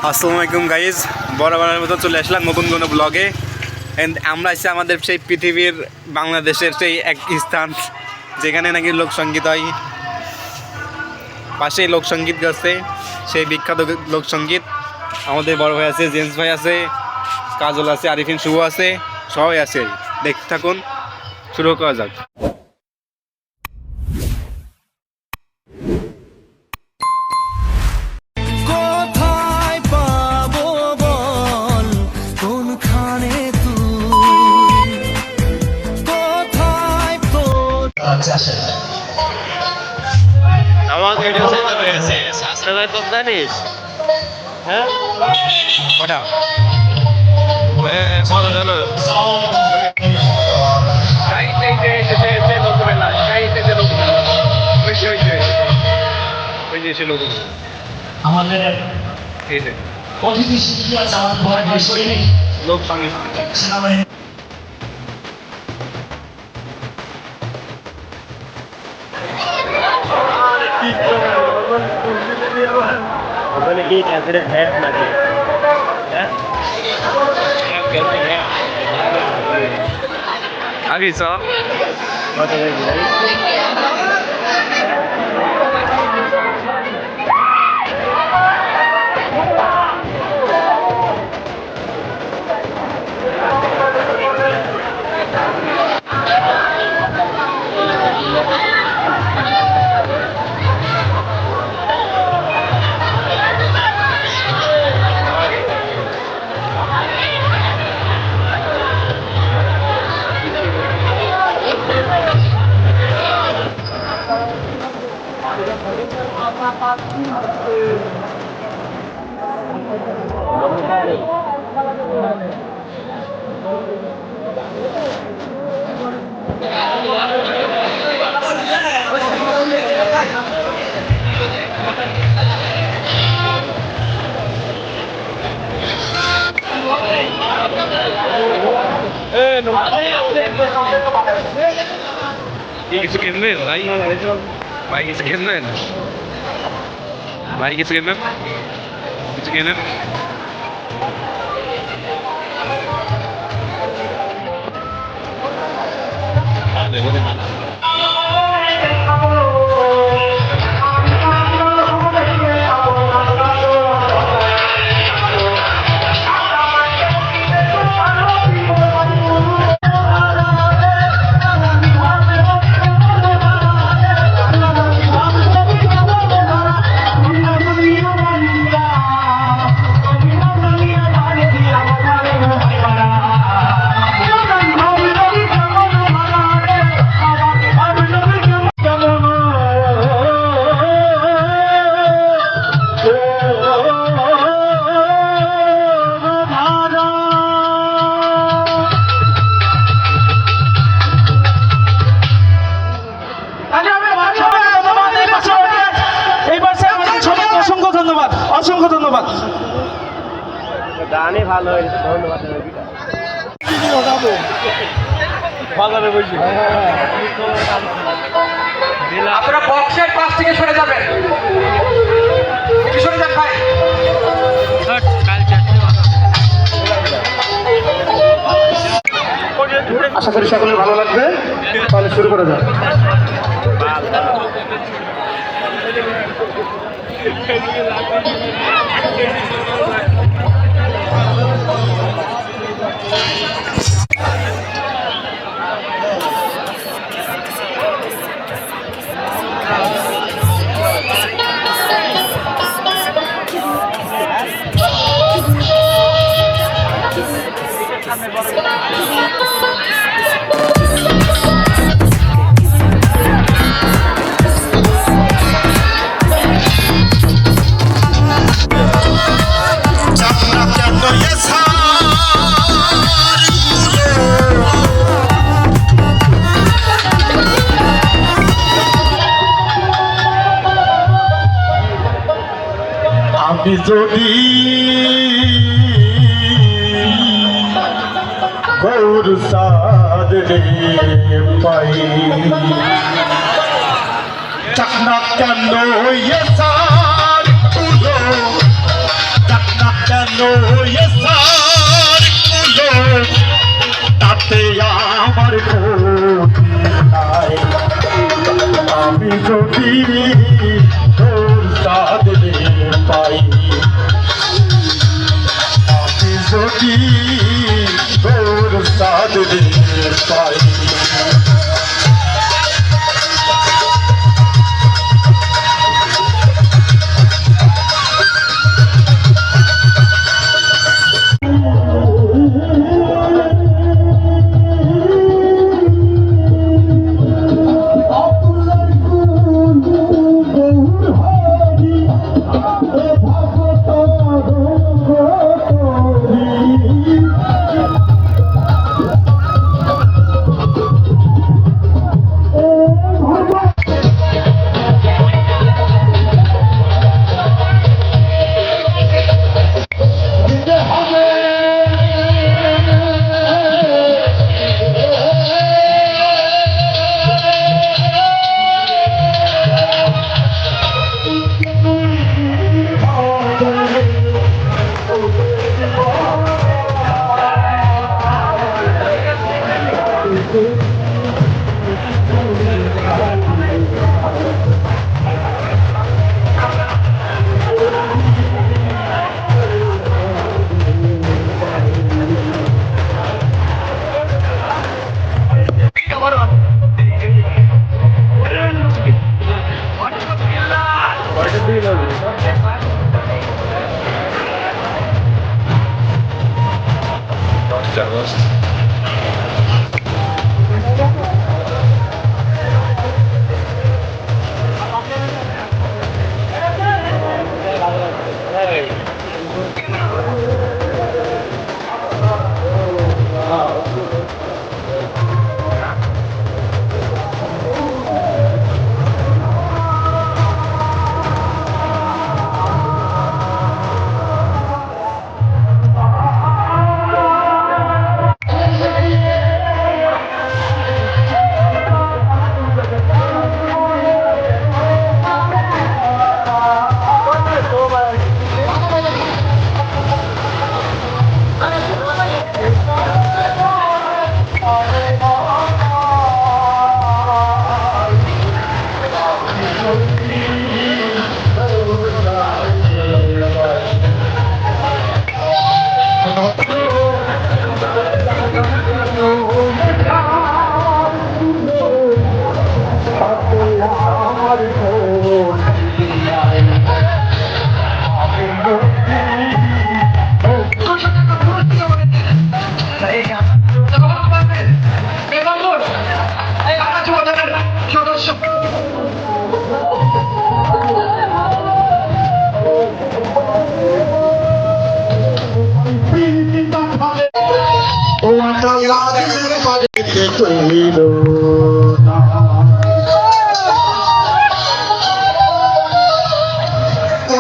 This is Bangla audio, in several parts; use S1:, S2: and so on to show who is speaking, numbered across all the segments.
S1: আসসালামু আলাইকুম গাইজ, বরাবরের মতো চলে আসলাম নতুন কোনো ব্লগে। আমরা আছি আমাদের সেই পৃথিবীর বাংলাদেশের সেই এক স্থান যেখানে নাকি লোকসঙ্গীত হয়। পাশেই লোকসঙ্গীত গাছে, সেই বিখ্যাত লোকসঙ্গীত। আমাদের বড় ভাই আছে, জেমস ভাই আছে, কাজল আছে, আরিফিন, শুভ আছে, সবাই আছে। দেখতে থাকুন, শুরু করা যাক।
S2: আমার ভিডিও সেট হয়ে গেছে, সাবস্ক্রাইবার কত জানিস? হ্যাঁ
S1: কটা
S2: কত জানো?
S3: আমাদের অতিথি শিল্পী আছে আমার বড় ভাই সৈনিক
S1: লোক সঙ্গীত
S3: সেনাবাহিনী।
S2: ওখানে কি ক্যান্সারের হেড নাকি? হ্যাঁ
S1: আগে সব
S2: কত
S1: কিছু কিনবেন ভাই? ভাই কিছু কিনবেন? ভাই কিছু কিনবেন? কিছু কিনেন?
S3: অসংখ্য ধন্যবাদ।
S2: গানই ভালো হয়েছে, ধন্যবাদ।
S4: আপনারা বক্সের পাশ থেকে সরে যাবেন, সরে যান ভাই। আশা করি সকলের ভালো লাগবে, তাহলে শুরু করা যাক।
S3: আমি যদি গৌর সাদ পাই চাকনা কেন সার সার কুলো তাতে আমার ক্ষতি নাই আমি যদি তোর সাদরে পাই আমি যদি তোর সাদরে পাই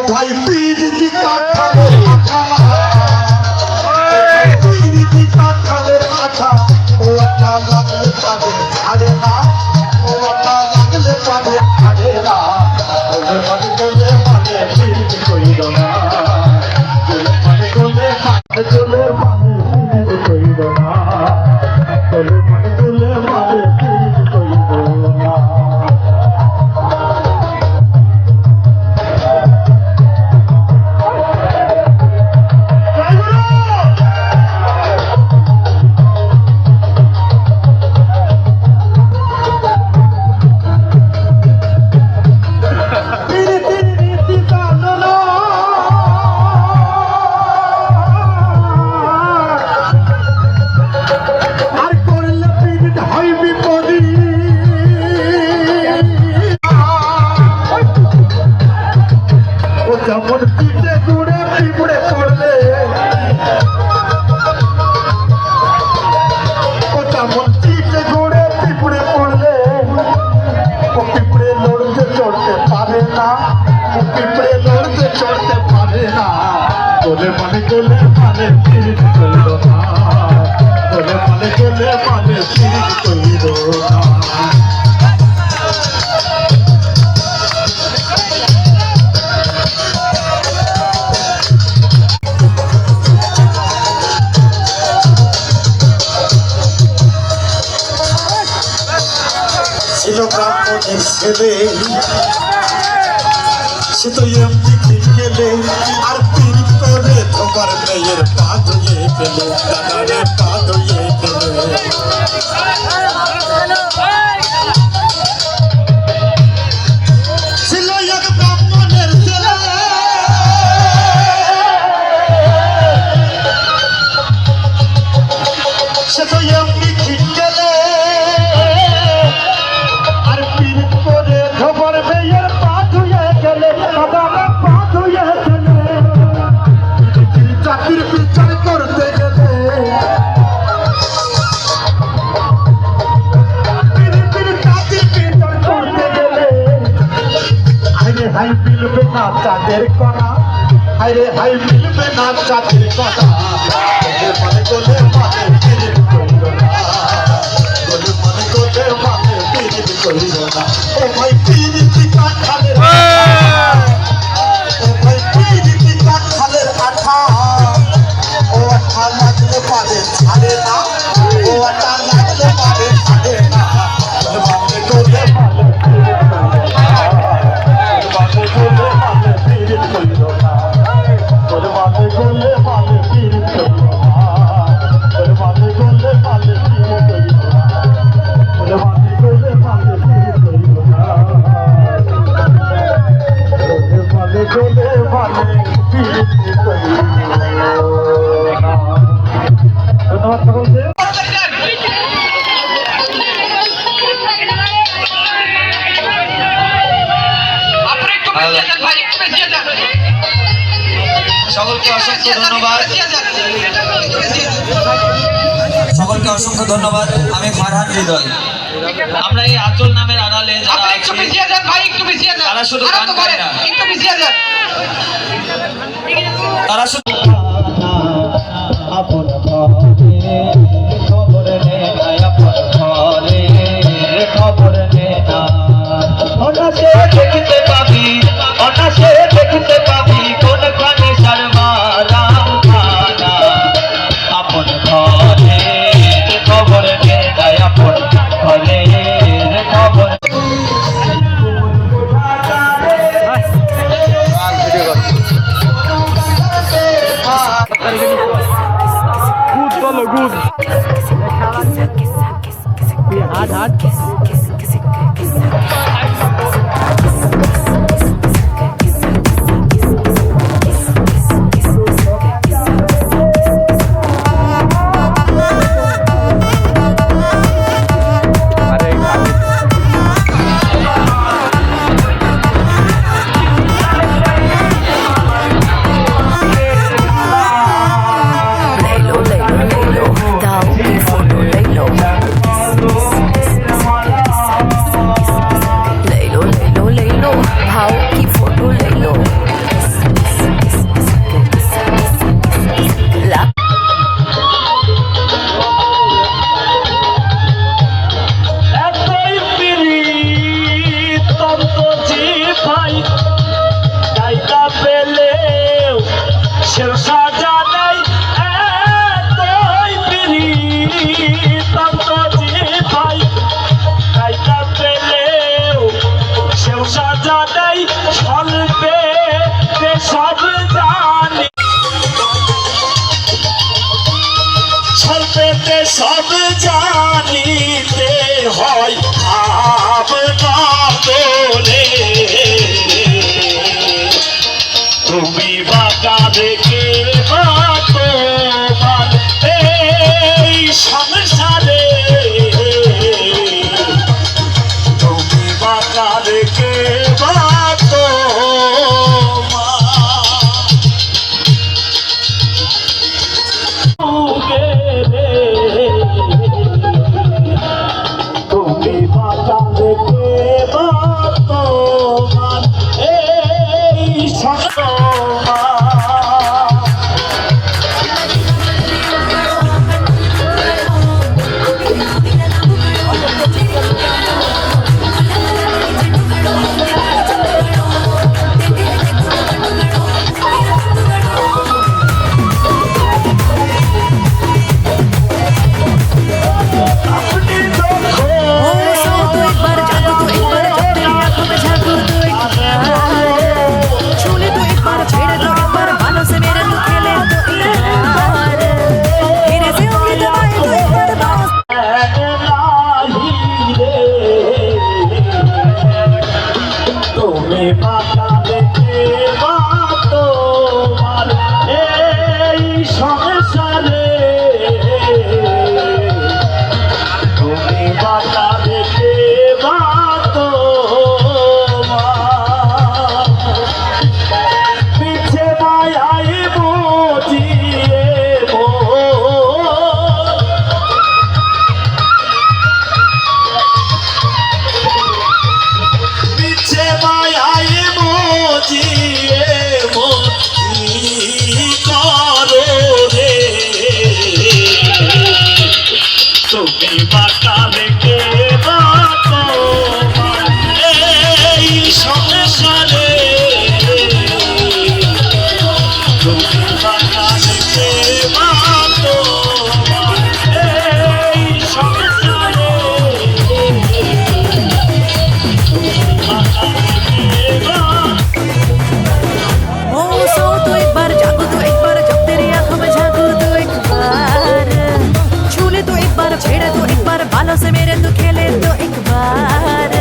S3: ভাই পিরিতি কাঠালে আঠা পিরিতি কাঠালে আঠা ও আঠা লাগলে পাবে আরে না ও আঠা লাগলে পাবে আরে না ওরে মানে গলে মানে পিরিতি কইল না মানে গলে মানে চলে মানে পিরিতি কইল না ওরে মানে গলে মানে পিরিতি কইল না যেমন পিঠে গুড়ে পিঁপড়ে পড়লে ও যেমন পিঠে গুড়ে পিঁপড়ে পড়লে ও পিঁপড়ে লড়তে চড়তে পারে না ও পিঁপড়ে লড়তে চড়তে পারে না গোলে মানে পিরিত কইল না গোলে মানে পিরিত কইল না ব্রাহ্মণের ছেলে সে তো এমনি গেলে আর পীর করে তোমার মেয়ের পা ধুয়ে গেলে দাদারে পা ধুয়ে গেলে ছিল এক ব্রাহ্মণের ছেলে সে তো এমনি গেলে আর পীর করে তোমার মেয়ের পা ধুয়ে গেলে দাদারে পা ধুয়ে গেলে চাকরির বিচার করতে গেলে হাই মিলবে না চাঁদের কণা হাইরে হাই মিলবে না চাঁদের কণা মানে গোলে মানে পিরিত করিল না গোলে মানে গোলে মানে পিরিত করিল না ও ভাই পিরিতি কাঠালের ও ভাই পিরিতি কাঠালের আঠা ও আঠা লাগলে পারে ছাড়ে না ও আঠা লাগলে পারে ছাড়ে না মানে গোলে মানে
S2: সকলকে অসংখ্য ধন্যবাদ সকলকে অসংখ্য ধন্যবাদ আমি ফারহান হৃদয় আমরা এই আচল নামের আড়ালে যারা আছি তারা শুধু গান গায় না তারা শুধু
S3: আপন খবর নে আপন ঘরে খবর নে অনাসে দেখতে পাবি অনাসে দেখতে পাবি কোনখানে শর্মা রাম খানা আপন ঘরে খবর নে আপন ঘরে খবর সব জানিতে হয় ভাবনা বলে তুমি বাঁকা দেখে তোমার এই সংসারে তুমি বাঁকা দেখে তুমি বাঁচালে কে বাঁচো এই সংসারে তুমি বাঁচালে কে বাঁচো এই সংসারে
S5: ओ सो तो एक बार जागो तो एक बार जब तेरी आंखों में झांकू तो एक बार छू ले तो एक बार छेड़े तो एक बार बालों से मेरे तू खेले तो एक बार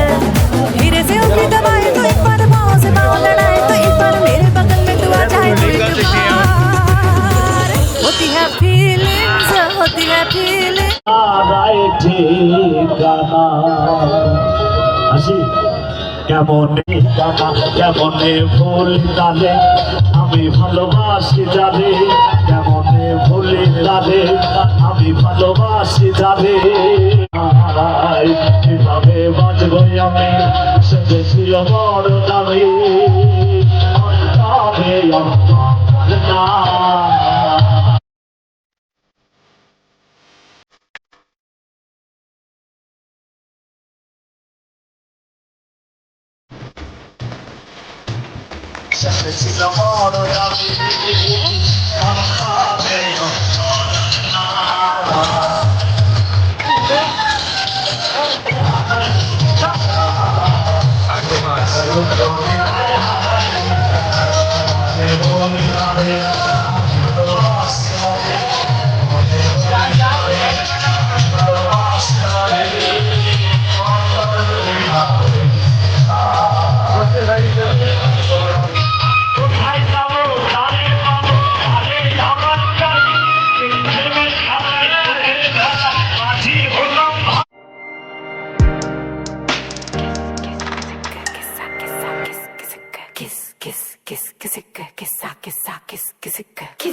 S5: धीरे से उंगली दबाए तो एक बार पाँव से पाँव लड़ाए तो एक बार मेरे बगल में तू आ जाए तो एक बार होती है फीलिंग्स
S3: আগায় ঠিকানা হাসি কেমনে কানা কেমনে ভুল তালে আমি ভালোবাসি যাবে কেমনে ভুলি তালে আমি ভালোবাসি যাবে কিভাবে বাঁচবো আমি সেটা ছিল বড় দাবি না ছিল বড় দাবি
S5: kiss